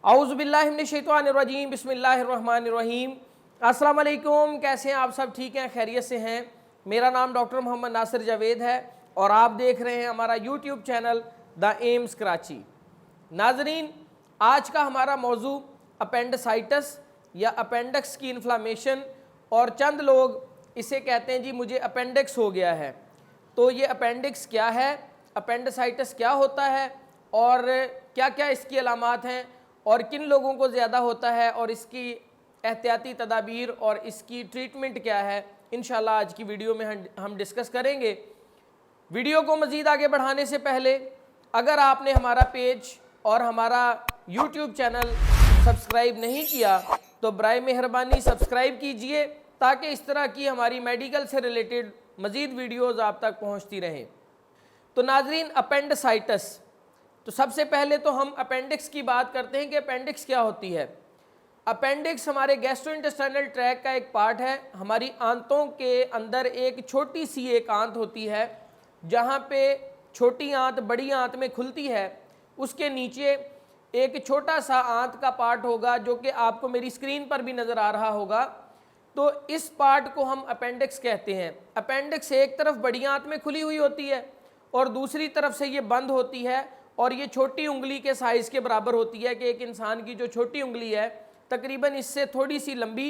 औज़ुबिल्लाहिमिनश्शैतानिर्रजीम बिस्मिल्लाहिर्रहमानिर्रहीम। अस्सलाम वालेकुम, कैसे हैं आप सब? ठीक हैं, खैरियत से हैं? मेरा नाम डॉक्टर मोहम्मद नासिर जावेद है और आप देख रहे हैं हमारा YouTube channel the AIIMS Karachi. नाजरीन, आज का हमारा मौजू अपेंडिसाइटिस या अपेंडिक्स की इन्फ्लामेशन, और चंद लोग इसे कहते हैं जी मुझे अपेंडिक्स हो गया है। तो ये अपेंडिक्स क्या है, अपेंडिसाइटिस क्या होता है और क्या क्या इसकी अलामात हैं और किन लोगों को ज़्यादा होता है और इसकी एहतियाती तदाबीर और इसकी ट्रीटमेंट क्या है, इंशाल्लाह आज की वीडियो में हम डिस्कस करेंगे। वीडियो को मज़ीद आगे बढ़ाने से पहले अगर आपने हमारा पेज और हमारा यूट्यूब चैनल सब्सक्राइब नहीं किया तो बराए मेहरबानी सब्सक्राइब कीजिए ताकि इस तरह की हमारी मेडिकल से रिलेटेड मज़ीद वीडियोज़ आप तक पहुँचती रहें। तो नाजरीन, अपेंडिसाइटिस, तो सबसे पहले तो हम अपेंडिक्स की बात करते हैं कि अपेंडिक्स क्या होती है। अपेंडिक्स हमारे गैस्ट्रोइंटेस्टाइनल ट्रैक का एक पार्ट है। हमारी आंतों के अंदर एक छोटी सी एक आंत होती है, जहाँ पे छोटी आंत बड़ी आंत में खुलती है। उसके नीचे एक छोटा सा आंत का पार्ट होगा जो कि आपको मेरी स्क्रीन पर भी नज़र आ रहा होगा। तो इस पार्ट को हम अपेंडिक्स कहते हैं। अपेंडिक्स एक तरफ बड़ी आंत में खुली हुई होती है और दूसरी तरफ से ये बंद होती है और ये छोटी उंगली के साइज़ के बराबर होती है कि एक इंसान की जो छोटी उंगली है तकरीबन इससे थोड़ी सी लंबी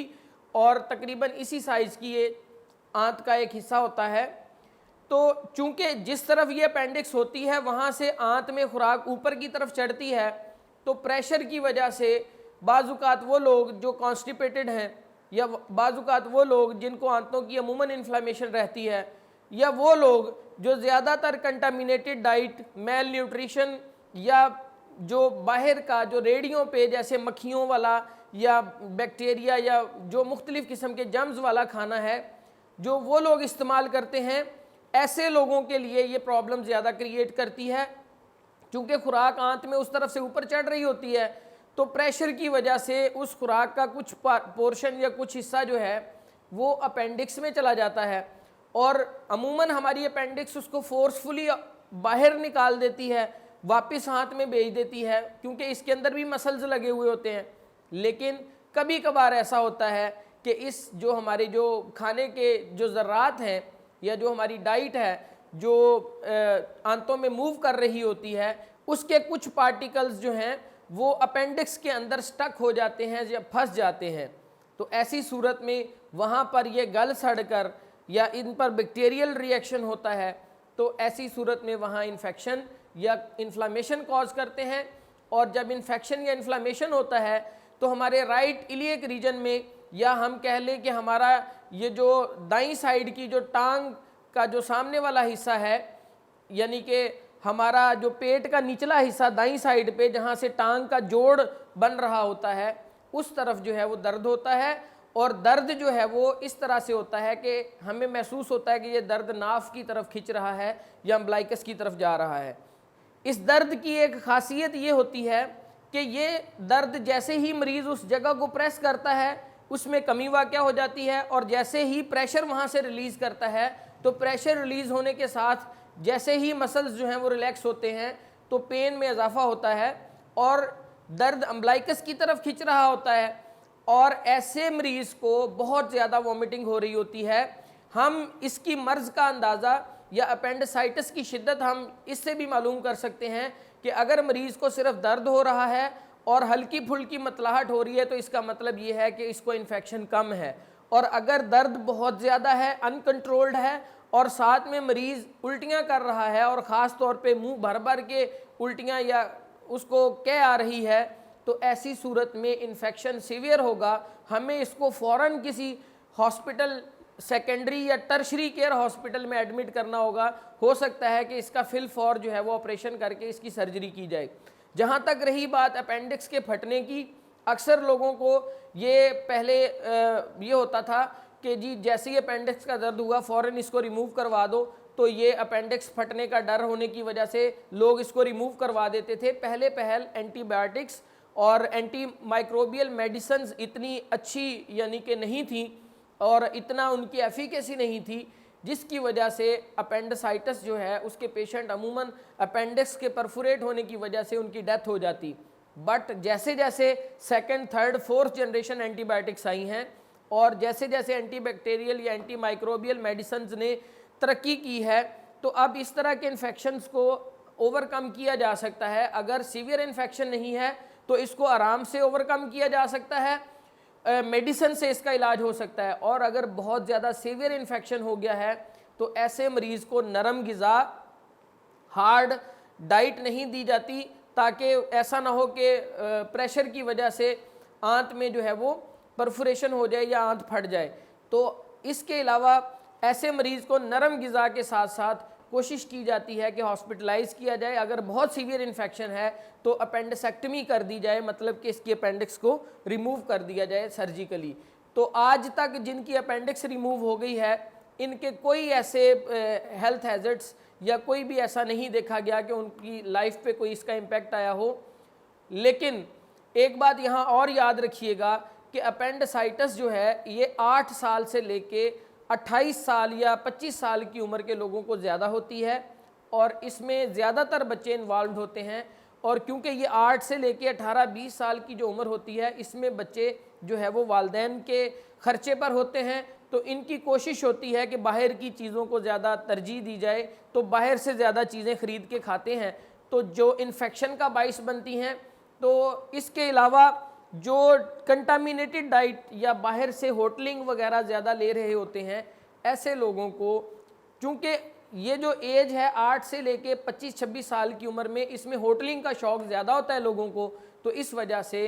और तकरीबन इसी साइज़ की ये आंत का एक हिस्सा होता है। तो चूंकि जिस तरफ ये अपेंडिक्स होती है वहाँ से आंत में खुराक ऊपर की तरफ चढ़ती है, तो प्रेशर की वजह से बाज़ुकात वो लोग जो कॉन्स्टिपेटेड हैं या बाज़ुकात वो लोग जिनको आंतों की अमूमन इन्फ्लामेशन रहती है, या वो लोग जो ज़्यादातर कंटामिनेटेड डाइट, मेल न्यूट्रिशन या जो बाहर का जो रेडियों पे जैसे मक्खियों वाला या बैक्टीरिया या जो मुख्तलिफ़ किस्म के जर्म्स वाला खाना है, जो वो लोग इस्तेमाल करते हैं, ऐसे लोगों के लिए ये प्रॉब्लम ज़्यादा क्रिएट करती है। चूँकि खुराक आंत में उस तरफ से ऊपर चढ़ रही होती है तो प्रेशर की वजह से उस खुराक का कुछ पोर्शन या कुछ हिस्सा जो है वो अपेंडिक्स में चला जाता है और अमूमन हमारी अपेंडिक्स उसको फोर्सफुली बाहर निकाल देती है, वापस हाथ में भेज देती है, क्योंकि इसके अंदर भी मसल्स लगे हुए होते हैं। लेकिन कभी कभार ऐसा होता है कि इस जो हमारे जो खाने के जो ज़रात हैं या जो हमारी डाइट है जो आंतों में मूव कर रही होती है, उसके कुछ पार्टिकल्स जो हैं वो अपेंडिक्स के अंदर स्टक हो जाते हैं या फंस जाते हैं। तो ऐसी सूरत में वहाँ पर ये गल सड़ कर या इन पर बैक्टीरियल रिएक्शन होता है, तो ऐसी सूरत में वहाँ इन्फेक्शन या इन्फ्लामेशन कॉज करते हैं। और जब इन्फेक्शन या इन्फ्लामेशन होता है तो हमारे राइट इलियक रीजन में, या हम कह लें कि हमारा ये जो दाईं साइड की जो टांग का जो सामने वाला हिस्सा है, यानी कि हमारा जो पेट का निचला हिस्सा दाईं साइड पे जहाँ से टांग का जोड़ बन रहा होता है, उस तरफ जो है वो दर्द होता है। और दर्द जो है वो इस तरह से होता है कि हमें महसूस होता है कि ये दर्द नाफ की तरफ खिंच रहा है या अम्बलाइकस की तरफ जा रहा है। इस दर्द की एक खासियत ये होती है कि ये दर्द जैसे ही मरीज़ उस जगह को प्रेस करता है उसमें कमी वाक़या हो जाती है, और जैसे ही प्रेशर वहाँ से रिलीज़ करता है तो प्रेशर रिलीज़ होने के साथ जैसे ही मसल्स जो हैं वो रिलैक्स होते हैं तो पेन में इजाफा होता है और दर्द अम्बलाइकस की तरफ खिंच रहा होता है और ऐसे मरीज़ को बहुत ज़्यादा वॉमिटिंग हो रही होती है। हम इसकी मर्ज़ का अंदाज़ा या अपेंडिसाइटिस की शिद्दत हम इससे भी मालूम कर सकते हैं कि अगर मरीज़ को सिर्फ दर्द हो रहा है और हल्की फुल्की मतलाहट हो रही है तो इसका मतलब ये है कि इसको इन्फेक्शन कम है। और अगर दर्द बहुत ज़्यादा है, अनकंट्रोल्ड है और साथ में मरीज़ उल्टियाँ कर रहा है और ख़ास तौर पे मुंह भर भर के उल्टियाँ या उसको कह आ रही है, तो ऐसी सूरत में इन्फेक्शन सीवियर होगा। हमें इसको फ़ौरन किसी हॉस्पिटल, सेकेंडरी या टर्शरी केयर हॉस्पिटल में एडमिट करना होगा। हो सकता है कि इसका फिल फॉर जो है वो ऑपरेशन करके इसकी सर्जरी की जाए। जहाँ तक रही बात अपेंडिक्स के फटने की, अक्सर लोगों को ये पहले ये होता था कि जी जैसे ही अपेंडिक्स का दर्द हुआ फ़ौरन इसको रिमूव करवा दो, तो ये अपेंडिक्स फटने का डर होने की वजह से लोग इसको रिमूव करवा देते थे। पहले पहल एंटीबायोटिक्स और एंटी माइक्रोबियल मेडिसिन्स इतनी अच्छी यानी कि नहीं थी और इतना उनकी एफिकेसी नहीं थी, जिसकी वजह से अपेंडिसाइटिस जो है उसके पेशेंट अमूमन अपेंडिक्स के परफोरेट होने की वजह से उनकी डेथ हो जाती। बट जैसे जैसे second, third, fourth generation antibiotics आई हैं और जैसे जैसे एंटीबैक्टीरियल या एंटी माइक्रोबियल मेडिसिन्स ने तरक्की की है, तो अब इस तरह के इन्फेक्शंस को ओवरकम किया जा सकता है। अगर सीवियर इन्फेक्शन नहीं है तो इसको आराम से ओवरकम किया जा सकता है, मेडिसिन से इसका इलाज हो सकता है। और अगर बहुत ज़्यादा सीवियर इन्फेक्शन हो गया है तो ऐसे मरीज़ को नरम ग़िज़ा, हार्ड डाइट नहीं दी जाती, ताकि ऐसा ना हो कि प्रेशर की वजह से आंत में जो है वो परफोरेशन हो जाए या आंत फट जाए। तो इसके अलावा ऐसे मरीज़ को नरम ग़िज़ा के साथ साथ कोशिश की जाती है कि हॉस्पिटलाइज़ किया जाए। अगर बहुत सीवियर इन्फेक्शन है तो अपेंडिसेक्टमी कर दी जाए, मतलब कि इसकी अपेंडिक्स को रिमूव कर दिया जाए सर्जिकली। तो आज तक जिनकी अपेंडिक्स रिमूव हो गई है, इनके कोई ऐसे हेल्थ हैज़र्ड्स या कोई भी ऐसा नहीं देखा गया कि उनकी लाइफ पे कोई इसका इम्पैक्ट आया हो। लेकिन एक बात यहाँ और याद रखिएगा कि अपेंडिसाइटिस जो है ये 8 साल से लेके 28 साल या 25 साल की उम्र के लोगों को ज़्यादा होती है और इसमें ज़्यादातर बच्चे इन्वॉल्व होते हैं। और क्योंकि ये 8 से लेके 18-20 साल की जो उम्र होती है, इसमें बच्चे जो है वो वालिदैन के ख़र्चे पर होते हैं, तो इनकी कोशिश होती है कि बाहर की चीज़ों को ज़्यादा तरजीह दी जाए, तो बाहर से ज़्यादा चीज़ें ख़रीद के खाते हैं, तो जो इन्फेक्शन का बाइस बनती हैं। तो इसके अलावा जो कंटामिनेटेड डाइट या बाहर से होटलिंग वगैरह ज़्यादा ले रहे होते हैं, ऐसे लोगों को, चूँकि ये जो एज है 8 से लेके 25-26 साल की उम्र में, इसमें होटलिंग का शौक़ ज़्यादा होता है लोगों को, तो इस वजह से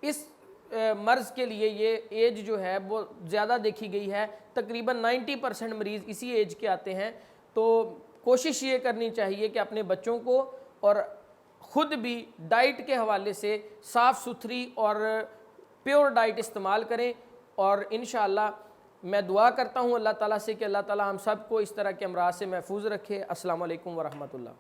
इस मर्ज़ के लिए ये एज जो है वो ज़्यादा देखी गई है। तकरीबन 90% मरीज़ इसी एज के आते हैं। तो कोशिश ये करनी चाहिए कि अपने बच्चों को और ख़ुद भी डाइट के हवाले से साफ़ सुथरी और प्योर डाइट इस्तेमाल करें। और इंशाअल्लाह मैं दुआ करता हूँ अल्लाह ताला से कि अल्लाह ताला हम सब को इस तरह के अमराज से महफूज रखे। अस्सलाम वालेकुम व रहमतुल्लाह।